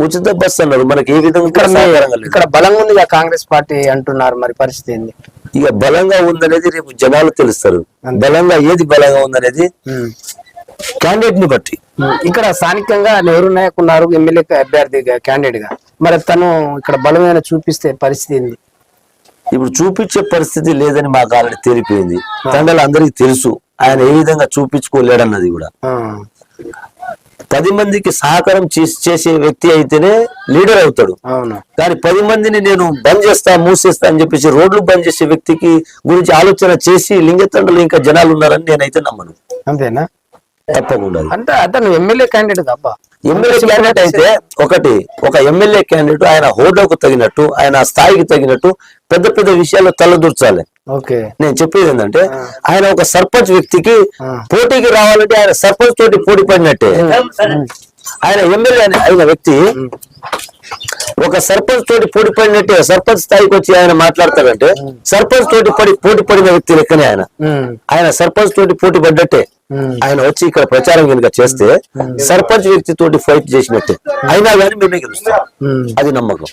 ఉచిత బస్సు అన్నారు. మనకి ఏ విధంగా ఇక్కడ బలంగా ఉంది కాంగ్రెస్ పార్టీ అంటున్నారు, మరి పరిస్థితి ఏంది? ఇక బలంగా ఉందనేది రేపు జనాలు తెలుస్తారు. బలంగా ఏది బలంగా ఉందనేది క్యాండిడేట్ ని బట్టి. ఇక్కడ స్థానికంగా నెహ్రూ నాయక్ ఉన్నారు ఎమ్మెల్యే అభ్యర్థిగా క్యాండిడేట్ గా, మరి తను ఇక్కడ బలమైన చూపిస్తే పరిస్థితి ఏంది? ఇప్పుడు చూపించే పరిస్థితి లేదని మాకు ఆల్రెడీ తేలిపోయింది. తండ్రులు అందరికి తెలుసు ఆయన ఏ విధంగా చూపించుకోలేడన్నది కూడా. 10 మందికి సహకారం చేసే వ్యక్తి అయితేనే లీడర్ అవుతాడు. కానీ 10 మందిని నేను బంద్ చేస్తా మూసేస్తా అని చెప్పేసి రోడ్లు బంద్ చేసే వ్యక్తికి గురించి ఆలోచన చేసి లింగతండ్రులు ఇంకా జనాలు ఉన్నారని నేనైతే నమ్మను. అంతేనా? తప్పకుండా. అంటే అతను ఎమ్మెల్యే క్యాండిడేట్ తప్ప ఎమ్మెల్యే క్యాండిడేట్ అయితే ఒక ఎమ్మెల్యే క్యాండిడేట్ ఆయన హోదాకు తగినట్టు ఆయన స్థాయికి తగినట్టు పెద్ద పెద్ద విషయాల్లో తలదూర్చాలి. నేను చెప్పేది ఏంటంటే ఆయన ఒక సర్పంచ్ వ్యక్తికి పోటీకి రావాలంటే ఆయన సర్పంచ్ తోటి పోటీ పడినట్టే. ఆయన ఎమ్మెల్యే అయిన వ్యక్తి ఒక సర్పంచ్ తోటి పోటీ పడినట్టే. సర్పంచ్ స్థాయికి వచ్చి ఆయన మాట్లాడతాడంటే సర్పంచ్ తోటి పోటీ పడిన వ్యక్తి లెక్కనే ఆయన సర్పంచ్ తోటి పోటీ పడ్డట్టే. ఆయన వచ్చి ఇక్కడ ప్రచారం కనుక చేస్తే సర్పంచ్ వ్యక్తి తోటి ఫైట్ చేసినట్టే. అయినా కానీ మేమే గెలుస్తాం, అది నమ్మకం.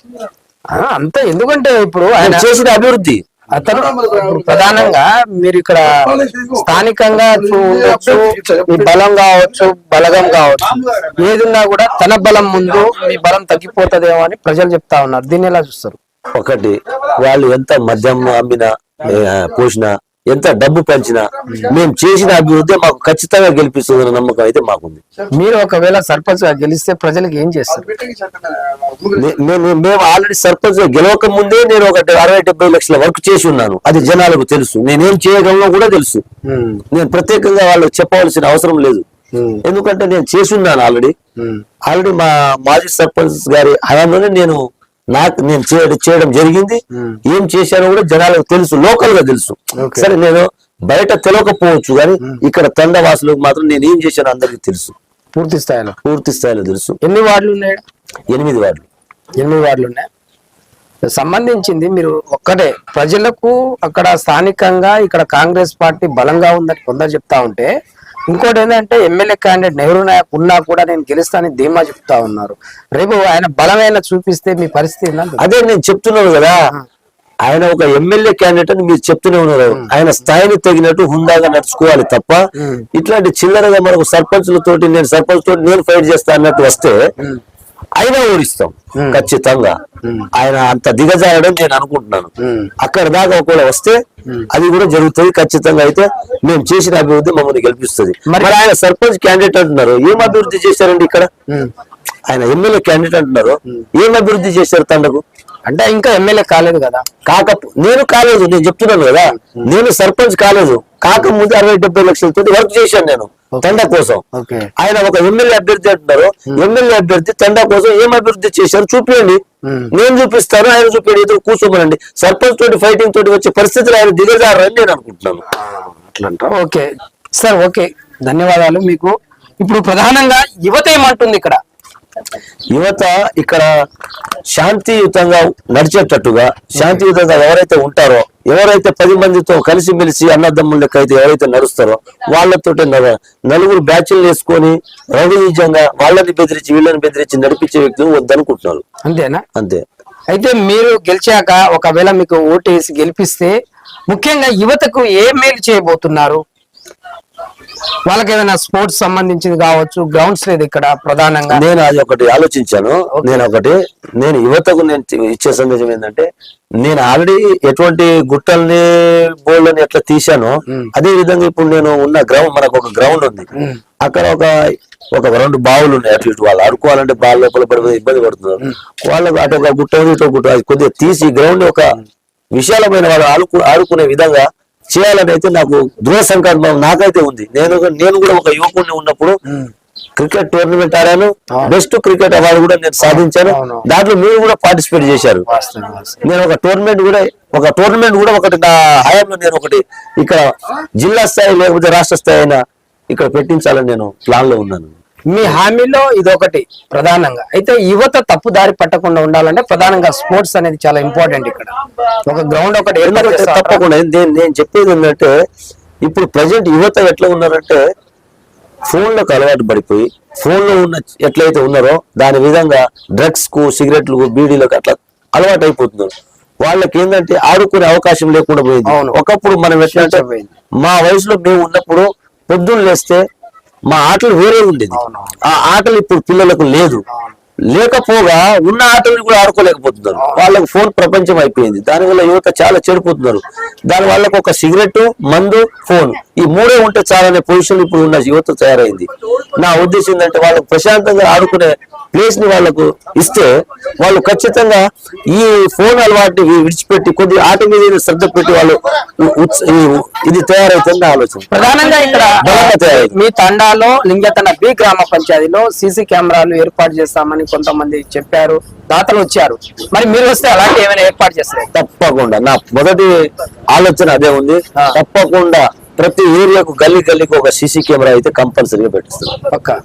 అంతే. ఎందుకంటే ఇప్పుడు ఆయన చేసిన అభివృద్ధి అతను ప్రధానంగా మీరు ఇక్కడ స్థానికంగా ఉండొచ్చు, మీ బలం కావచ్చు బలగం కావచ్చు, ఏదున్నా కూడా తన బలం ముందు మీ బలం తగ్గిపోతుందేమో అని ప్రజలు చెప్తా ఉన్నారు. దీన్ని ఎలా చూస్తారు? ఒకటి, వాళ్ళు ఎంత మద్యం అమ్మినా పోసినా ఎంత డబ్బు పెంచినా మేము చేసిన అభివృద్ధి మాకు ఖచ్చితంగా గెలిపిస్తుందన్న నమ్మకం అయితే మాకుంది. మీరు ఒకవేళ సర్పంచ్ గా గెలిస్తే ప్రజలకు ఏం చేస్తారు? మేము ఆల్రెడీ సర్పంచ్ గా గెలవక ముందే నేను ఒక 60-70 లక్షల వర్క్ చేసి ఉన్నాను. అది జనాలకు తెలుసు. నేనేం చేయగలను కూడా తెలుసు. నేను ప్రత్యేకంగా వాళ్ళకి చెప్పవలసిన అవసరం లేదు. ఎందుకంటే నేను చేసి ఉన్నాను ఆల్రెడీ మా మాజీ సర్పంచ్ గారి హయాంలోనే నేను చేయడం జరిగింది. ఏం చేశానో కూడా జనాలకు తెలుసు, లోకల్ గా తెలుసు. సరే నేను బయట తెలియకపోవచ్చు కానీ ఇక్కడ తండవాసులకు మాత్రం నేను ఏం చేశానో అందరికి తెలుసు. పూర్తి స్థాయిలో తెలుసు. ఎన్ని వార్డులు ఉన్నాయి? 8 వార్డులు. 8 వార్డులు ఉన్నాయి. సంబంధించింది మీరు ఒక్కటే ప్రజలకు అక్కడ స్థానికంగా ఇక్కడ కాంగ్రెస్ పార్టీ బలంగా ఉందని కొందరు చెప్తా ఉంటే, ఇంకోటి ఏంటంటే ఎమ్మెల్యే క్యాండిడేట్ నెహ్రూ నాయక్ ఉన్నా కూడా నేను గెలుస్తానని ధీమా చెప్తా ఉన్నారు. రేపు ఆయన బలమైన చూపిస్తే మీ పరిస్థితి అదే నేను చెప్తున్నాను కదా. ఆయన ఒక ఎమ్మెల్యే క్యాండిడేట్ అని మీరు చెప్తూనే ఉన్నారు. ఆయన స్థాయిని తగినట్టు హుందాగా నడుచుకోవాలి తప్ప ఇట్లాంటి చిల్లరగా మనకు సర్పంచులతోటి నేను ఫైట్ చేస్తా అన్నట్టు వస్తే అయినా ఓడిస్తాం ఖచ్చితంగా. ఆయన అంత దిగజారడం నేను అనుకుంటున్నాను. అక్కడ దాకా ఒకవేళ వస్తే అది కూడా జరుగుతుంది ఖచ్చితంగా. అయితే మేము చేసిన అభివృద్ధి మమ్మల్ని గెలిపిస్తుంది. మరి ఆయన సర్పంచ్ క్యాండిడేట్ అంటున్నారు, ఏం అభివృద్ధి చేశారండి ఇక్కడ? ఆయన ఎమ్మెల్యే క్యాండిడేట్ అంటున్నారు, ఏం అభివృద్ధి చేశారు తండకు? అంటే ఇంకా ఎమ్మెల్యే కాలేదు కదా. నేను కాలేదు, నేను చెప్తున్నాను కదా. నేను సర్పంచ్ కాలేదు, కాకముందు 60-70 లక్షలతో వర్క్ చేశాను నేను తండా కోసం. ఆయన ఒక ఎమ్మెల్యే అభ్యర్థి అంటున్నారు, ఎమ్మెల్యే అభ్యర్థి తండా కోసం ఏం అభివృద్ధి చేశారు చూపించండి, నేను చూపిస్తాను, ఆయన చూపించండి, ఎదురు కూర్చోమనండి. సర్పంచ్ తోటి ఫైటింగ్ తోటి వచ్చే పరిస్థితులు ఆయన దిగజారని నేను అనుకుంటున్నాను. ఓకే సార్, ఓకే, ధన్యవాదాలు మీకు. ఇప్పుడు ప్రధానంగా యువత ఏమంటుంది ఇక్కడ? యువత ఇక్కడ శాంతియుతంగా నడిచేటట్టుగా, శాంతియుతంగా ఎవరైతే ఉంటారో, ఎవరైతే 10 మందితో కలిసిమెలిసి అన్నదమ్ముల లెక్క అయితే ఎవరైతే నడుస్తారో వాళ్ళతో నలుగురు బ్యాచ్లు వేసుకొని రౌడీజంగా వాళ్ళని బెదిరించి వీళ్ళని బెదిరించి నడిపించే వ్యక్తులు వద్దనుకుంటున్నారు. అంతేనా? అంతే. అయితే మీరు గెలిచాక ఒకవేళ మీకు ఓటేసి గెలిపిస్తే ముఖ్యంగా యువతకు ఏ మేలు చేయబోతున్నారు? వాళ్ళకి ఏదైనా స్పోర్ట్స్ సంబంధించింది కావచ్చు, గ్రౌండ్స్ లేదు ఇక్కడ ప్రధానంగా. నేను అది ఒకటి ఆలోచించాను. నేను యువతకు నేను ఇచ్చే సందేశం ఏంటంటే, నేను ఆల్రెడీ ఎటువంటి గుట్టల్ని బోర్డుని ఎట్లా తీశానో అదే విధంగా ఇప్పుడు నేను ఉన్న గ్రౌండ్, మనకు ఒక గ్రౌండ్ ఉంది, అక్కడ ఒక 2 బావులు ఉన్నాయి. అటు ఇటు వాళ్ళు ఆడుకోవాలంటే బాల్ లోపల పడిపోయి ఇబ్బంది పడుతున్నారు. వాళ్ళకు అటు ఒక గుట్ట ఉంది, ఇటు గుట్ట, అది కొద్దిగా తీసి గ్రౌండ్ ఒక విశాలమైన వాళ్ళు ఆడుకునే విధంగా చేయాలని అయితే నాకు దృఢ సంకల్పం నాకైతే ఉంది. నేను కూడా ఒక యువకుడిని ఉన్నప్పుడు క్రికెట్ టోర్నమెంట్ ఆడాను, బెస్ట్ క్రికెట్ అవార్డు కూడా నేను సాధించాను. దాంట్లో మీరు కూడా పార్టిసిపేట్ చేశారు. నేను ఒక టోర్నమెంట్ కూడా ఒకటి నా హయాంలో నేను ఒకటి ఇక్కడ జిల్లా స్థాయి లేకపోతే రాష్ట్ర స్థాయి అయినా ఇక్కడ పెట్టించాలని నేను ప్లాన్ లో ఉన్నాను. మీ హామీలో ఇదొకటి ప్రధానంగా. అయితే యువత తప్పు దారి పట్టకుండా ఉండాలంటే ప్రధానంగా స్పోర్ట్స్ అనేది చాలా ఇంపార్టెంట్. ఇక్కడ ఒక గ్రౌండ్ ఒకటి తప్పకుండా. నేను చెప్పేది ఏంటంటే, ఇప్పుడు ప్రజెంట్ యువత ఎట్లా ఉన్నారంటే ఫోన్లకు అలవాటు పడిపోయి ఫోన్లో ఉన్న ఎట్లయితే ఉన్నారో దాని విధంగా డ్రగ్స్ కు సిగరెట్లకు బీడీలకు అట్లా అలవాటు అయిపోతున్నారు. వాళ్ళకి ఏంటంటే ఆడుకునే అవకాశం లేకుండా పోయింది. ఒకప్పుడు మనం ఎట్లా అంటే మా వయసులో మేము ఉన్నప్పుడు పొద్దున్న లేస్తే మా ఆటలు వేరే ఉండేది. ఆ ఆటలు ఇప్పుడు పిల్లలకు లేదు. లేకపోగా ఉన్న ఆటలు కూడా ఆడుకోలేకపోతున్నారు. వాళ్ళకి ఫోన్ ప్రపంచం అయిపోయింది. దానివల్ల యువత చాలా చెడిపోతున్నారు. దాని వాళ్ళకు ఒక సిగరెట్, మందు, ఫోన్ ఈ మూడే ఉంటే చాలనే పొజిషన్ ఇప్పుడు ఉన్న యువత తయారైంది. నా ఉద్దేశం ఏంటంటే వాళ్ళకు ప్రశాంతంగా ఆడుకునే ప్లేస్ ని వాళ్ళకు ఇస్తే వాళ్ళు ఖచ్చితంగా ఈ ఫోన్ అలవాటుని విడిచిపెట్టి కొద్ది ఆట మీద శ్రద్ధ పెట్టి వాళ్ళు ఇది తయారైతుంది ఆలోచన. ప్రధానంగా ఇక్కడ మీ తండాలో లింగతన బి గ్రామ పంచాయతీలో సీసీ కెమెరాలు ఏర్పాటు చేస్తామని కొంతమంది చెప్పారు, దాతలు వచ్చారు. మరి మీరు వస్తే అలాంటి ఏమైనా ఏర్పాటు చేస్తారు? తప్పకుండా నా మొదటి ఆలోచన అదే ఉంది. తప్పకుండా ప్రతి ఏరియాకు గల్లీ గల్లీకి ఒక సీసీ కెమెరా అయితే కంపల్సరీగా పెట్టిస్తారు. పక్కా.